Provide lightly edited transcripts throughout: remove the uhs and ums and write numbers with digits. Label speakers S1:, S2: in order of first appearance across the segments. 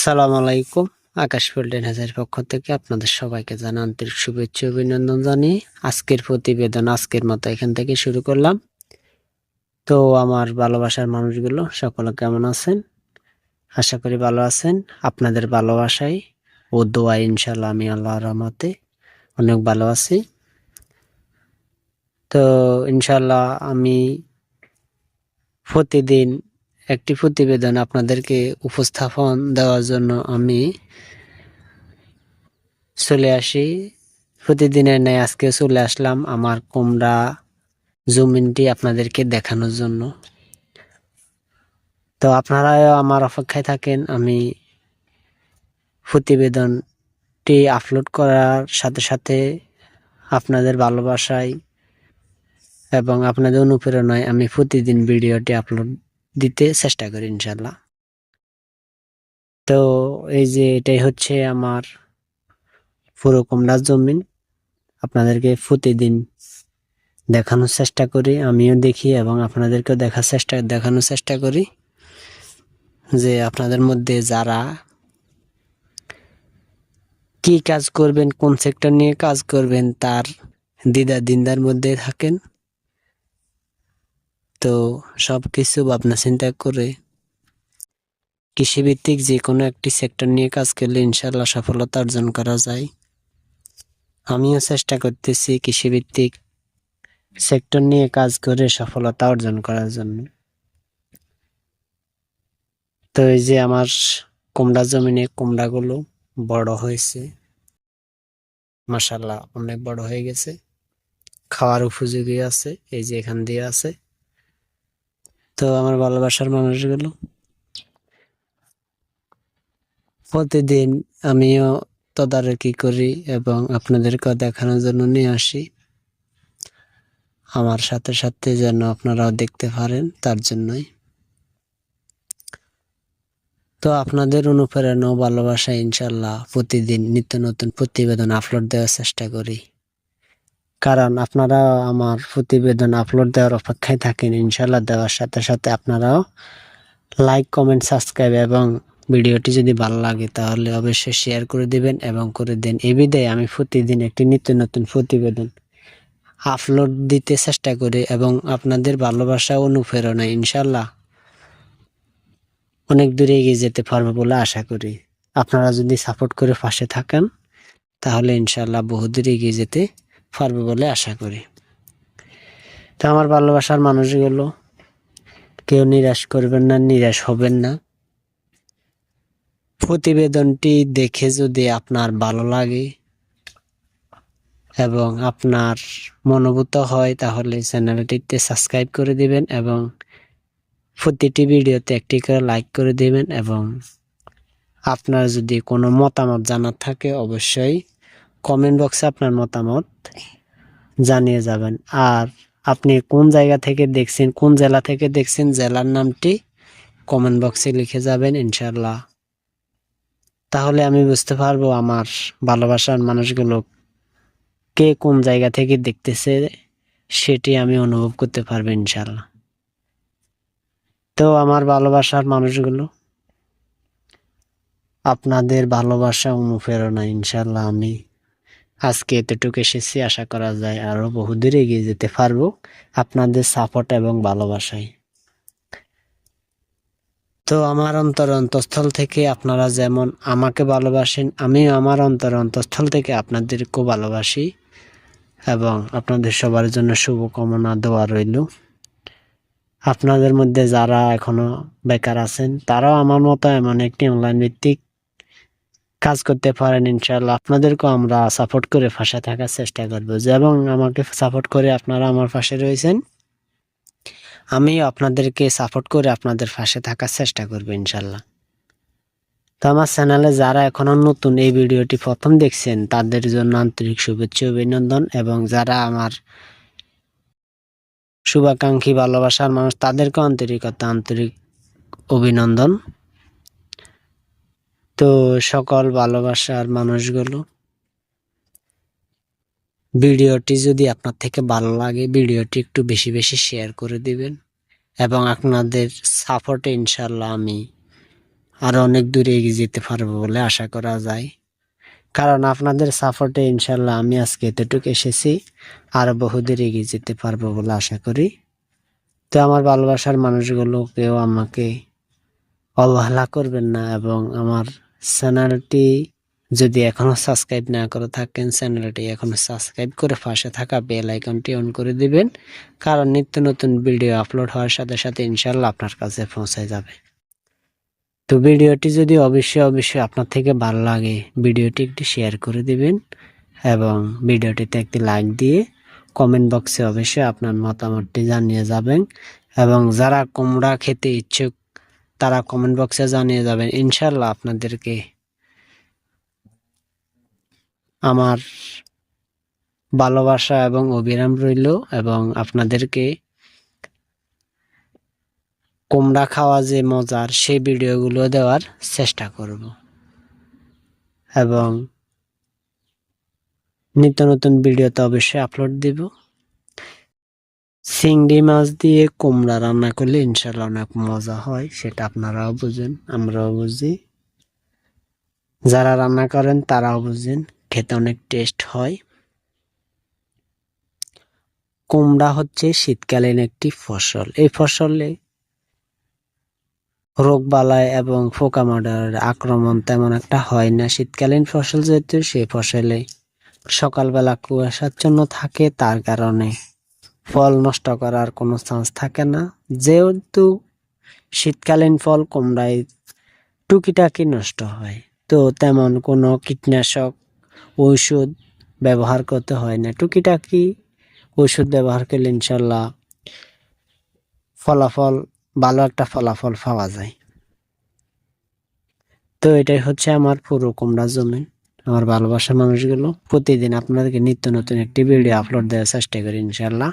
S1: সালাম আলাইকুম। আকাশ ফিল্ডেন হাজার পক্ষ থেকে আপনাদের সবাইকে জানাই আন্তরিক শুভেচ্ছা অভিনন্দন জানিয়ে আজকের প্রতিবেদন আজকের মতো এখান থেকে শুরু করলাম। তো আমার ভালোবাসার মানুষগুলো সকলে কেমন আছেন? আশা করি ভালো আছেন। আপনাদের ভালোবাসায় ও দোয়ায় ইনশাল্লাহ আমি আল্লাহর রহমতে অনেক ভালো আছি। তো ইনশাল্লাহ আমি প্রতিদিন একটি প্রতিবেদন আপনাদেরকে উপস্থাপন দেওয়ার জন্য আমি চলে আসি। প্রতিদিনের ন্যায় আজকে চলে আসলাম আমার কুমড়া জমিনটি আপনাদেরকে দেখানোর জন্য। তো আপনারাও আমার অপেক্ষায় থাকেন। আমি প্রতিবেদনটি আপলোড করার সাথে সাথে আপনাদের ভালোবাসায় এবং আপনাদের অনুপ্রেরণায় আমি প্রতিদিন ভিডিওটি আপলোড দিতে চেষ্টা করি ইনশাল্লাহ। তো এই যে এটাই হচ্ছে আমার পুরো কুমড়ার জমিন। আপনাদেরকে প্রতিদিন দেখানোর চেষ্টা করি, আমিও দেখি এবং আপনাদেরকেও দেখানোর চেষ্টা করি যে আপনাদের মধ্যে যারা কি কাজ করবেন, কোন সেক্টর নিয়ে কাজ করবেন তার দ্বিধার মধ্যে থাকেন। তো সবকিছু ভাবনা চিন্তা করে কৃষিভিত্তিক যে কোনো একটি সেক্টর নিয়ে কাজ করলে ইনশাল্লাহ সফলতা অর্জন করা যায়। আমিও চেষ্টা করতেছি কৃষিভিত্তিক সেক্টর নিয়ে কাজ করে সফলতা অর্জন করার জন্য। তো এই যে আমার কুমড়া জমিনে কুমড়াগুলো বড় হয়েছে, মাশাআল্লাহ অনেক বড় হয়ে গেছে, খাওয়ার উপযোগী আছে। এই যে এখান দিয়ে আছে। তো আমার ভালোবাসার মানুষগুলো প্রতিদিন আমিও তদারকি করি এবং আপনাদেরকেও দেখানোর জন্য নিয়ে আসি। আমার সাথে সাথে যেন আপনারাও দেখতে পারেন তার জন্যই। তো আপনাদের অনুপ্রেরণা ও ভালোবাসা ইনশাল্লাহ প্রতিদিন নিত্য নতুন প্রতিবেদন আপলোড দেওয়ার চেষ্টা করি। কারণ আপনারা আমার প্রতিবেদন আপলোড দেওয়ার অপেক্ষায় থাকেন। ইনশাল্লাহ দেওয়ার সাথে সাথে আপনারাও লাইক, কমেন্ট, সাবস্ক্রাইব এবং ভিডিওটি যদি ভালো লাগে তাহলে অবশ্যই শেয়ার করে দিবেন এবং করে দেন। এই বিধায় আমি প্রতিদিন একটি নিত্য নতুন প্রতিবেদন আপলোড দিতে চেষ্টা করি এবং আপনাদের ভালোবাসা অনুপ্রেরণায় ইনশাল্লাহ অনেক দূরে এগিয়ে যেতে পারবো বলে আশা করি। আপনারা যদি সাপোর্ট করে পাশে থাকেন তাহলে ইনশাল্লাহ বহুদূর এগিয়ে যেতে পারবো বলে আশা করি। তো আমার ভালোবাসার মানুষগুলো কেউ নিরাশ করবেন না, নিরাশ হবেন না। প্রতিবেদনটি দেখে যদি আপনার ভালো লাগে এবং আপনার মনোভূত হয় তাহলে চ্যানেলটিতে সাবস্ক্রাইব করে দিবেন এবং প্রতিটি ভিডিওতে একটি করে লাইক করে দিবেন এবং আপনার যদি কোনো মতামত জানার থাকে অবশ্যই কমেন্ট বক্সে আপনার মতামত জানিয়ে যাবেন। আর আপনি কোন জায়গা থেকে দেখছেন, কোন জেলা থেকে দেখছেন, জেলার নামটি কমেন্ট বক্সে লিখে যাবেন ইনশাল্লাহ। তাহলে আমি বুঝতে পারবো আমার ভালোবাসার মানুষগুলো কে কোন জায়গা থেকে দেখতেছে, সেটি আমি অনুভব করতে পারবো ইনশাল্লাহ। তো আমার ভালোবাসার মানুষগুলো আপনাদের ভালোবাসা অনুপ্রেরণা ইনশাল্লাহ আমি আজকে এতটুকু এসেছি। আশা করা যায় আরো বহুদূর এগিয়ে যেতে পারবো আপনাদের সাপোর্ট এবং ভালোবাসায়। তো আমার অন্তঃস্থল থেকে আপনারা যেমন আমাকে ভালোবাসেন, আমিও আমার অন্তঃস্থল থেকে আপনাদেরকেও ভালোবাসি এবং আপনাদের সবার জন্য শুভকামনা দোয়া রইল। আপনাদের মধ্যে যারা এখনো বেকার আছেন তারাও আমার মতো এমন একটি অনলাইন ভিত্তিক কাজ করতে পারেন ইনশাল্লাহ। আপনাদেরকেও আমরা সাপোর্ট করে পাশে থাকার চেষ্টা করবো, এবং আমাকে সাপোর্ট করে আপনারা আমার পাশে রয়েছেন, আমিও আপনাদেরকে সাপোর্ট করে আপনাদের পাশে থাকার চেষ্টা করবো ইনশাল্লাহ। তো আমার চ্যানেলে যারা এখনো নতুন এই ভিডিওটি প্রথম দেখছেন তাদের জন্য আন্তরিক শুভেচ্ছা অভিনন্দন, এবং যারা আমার শুভাকাঙ্ক্ষী ভালোবাসার মানুষ তাদেরকে আন্তরিক অভিনন্দন। তো সকল ভালোবাসার মানুষগুলো ভিডিওটি যদি আপনার থেকে ভালো লাগে ভিডিওটি একটু বেশি বেশি শেয়ার করে দিবেন এবং আপনাদের সাপোর্টে ইনশাল্লাহ আমি আরো অনেক দূরে এগিয়ে যেতে পারবো বলে আশা করা যায়। কারণ আপনাদের সাপোর্টে ইনশাল্লাহ আমি আজকে এতটুকু এসেছি, আরো বহুদূর এগিয়ে যেতে পারবো বলে আশা করি। তো আমার ভালোবাসার মানুষগুলো কেউ আমাকে অবহেলা করবেন না, এবং আমার চ্যানেলটি যদি এখনো সাবস্ক্রাইব না করে থাকেন, চ্যানেলটি এখনো সাবস্ক্রাইব করে পাশে থাকা বেল আইকনটি অন করে দিবেন, কারণ নিত্য নতুন ভিডিও আপলোড হওয়ার সাথে সাথে ইনশাল্লাহ আপনার কাছে পৌঁছে যাবে। তো ভিডিওটি যদি অবশ্যই আপনার থেকে ভালো লাগে, ভিডিওটি একটি শেয়ার করে দিবেন এবং ভিডিওটিতে একটি লাইক দিয়ে কমেন্ট বক্সে অবশ্যই আপনার মতামতটি জানিয়ে যাবেন। এবং যারা কুমড়া খেতে ইচ্ছুক তারা কমেন্ট বক্সে জানিয়ে যাবেন, ইনশাল্লাহ আপনাদেরকে আমার ভালোবাসা এবং অবিরাম রইল, এবং আপনাদেরকে কুমড়া খাওয়া যে মজার সেই ভিডিওগুলো দেওয়ার চেষ্টা করব, এবং নিত্য নতুন ভিডিওতে অবশ্যই আপলোড দিব। চিংড়ি মাছ দিয়ে কুমড়া রান্না করলে ইনশাল্লাহ অনেক মজা হয়, সেটা আপনারাও বুঝেন, আমরাও বুঝি, যারা রান্না করেন তারাও বুঝেন, খেতে অনেক টেস্ট হয়। কুমড়া হচ্ছে শীতকালীন একটি ফসল। এই ফসলে রোগবালাই এবং পোকামাকড়ের আক্রমণ তেমন একটা হয় না। শীতকালীন ফসল যেহেতু, সেই ফসলে সকালবেলা কুয়াশাচ্ছন্ন থাকে, তার কারণে ফল নষ্ট করার কোনো চান্স থাকে না। যেহেতু শীতকালীন ফল, কুমড়ায় টুকিটাকি নষ্ট হয়, তো তেমন কোনো কীটনাশক ঔষধ ব্যবহার করতে হয় না। টুকিটাকি ওষুধ ব্যবহার করলে ইনশাল্লাহ ভালো একটা ফলাফল পাওয়া যায়। তো এটাই হচ্ছে আমার পুরো কুমড়া জমি। আমার ভালোবাসার মানুষগুলো, প্রতিদিন আপনাদেরকে নিত্য নতুন একটি ভিডিও আপলোড দেওয়ার চেষ্টা করি ইনশাল্লাহ।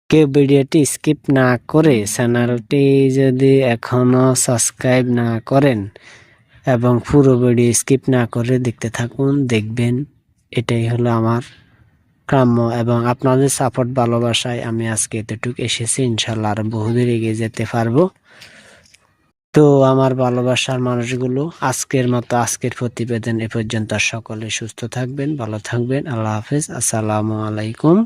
S1: কেউ ভিডিওটি স্কিপ না করে, চ্যানেলটি যদি এখনো সাবস্ক্রাইব না করেন এবং পুরো ভিডিও স্কিপ না করে দেখতে থাকুন, দেখবেন এটাই হলো আমার কাম্য। এবং আপনাদের সাপোর্ট ভালোবাসায় আমি আজকে এতটুকু এসেছি, ইনশাল্লাহ আরো বহুদূর এগিয়ে যেতে পারবো। তো আমার ভালোবাসার মানুষগুলো, আজকের মতো আজকের প্রতিবেদন এ পর্যন্ত। সকলে সুস্থ থাকবেন, ভালো থাকবেন। আল্লাহ হাফেজ, আসসালামু আলাইকুম।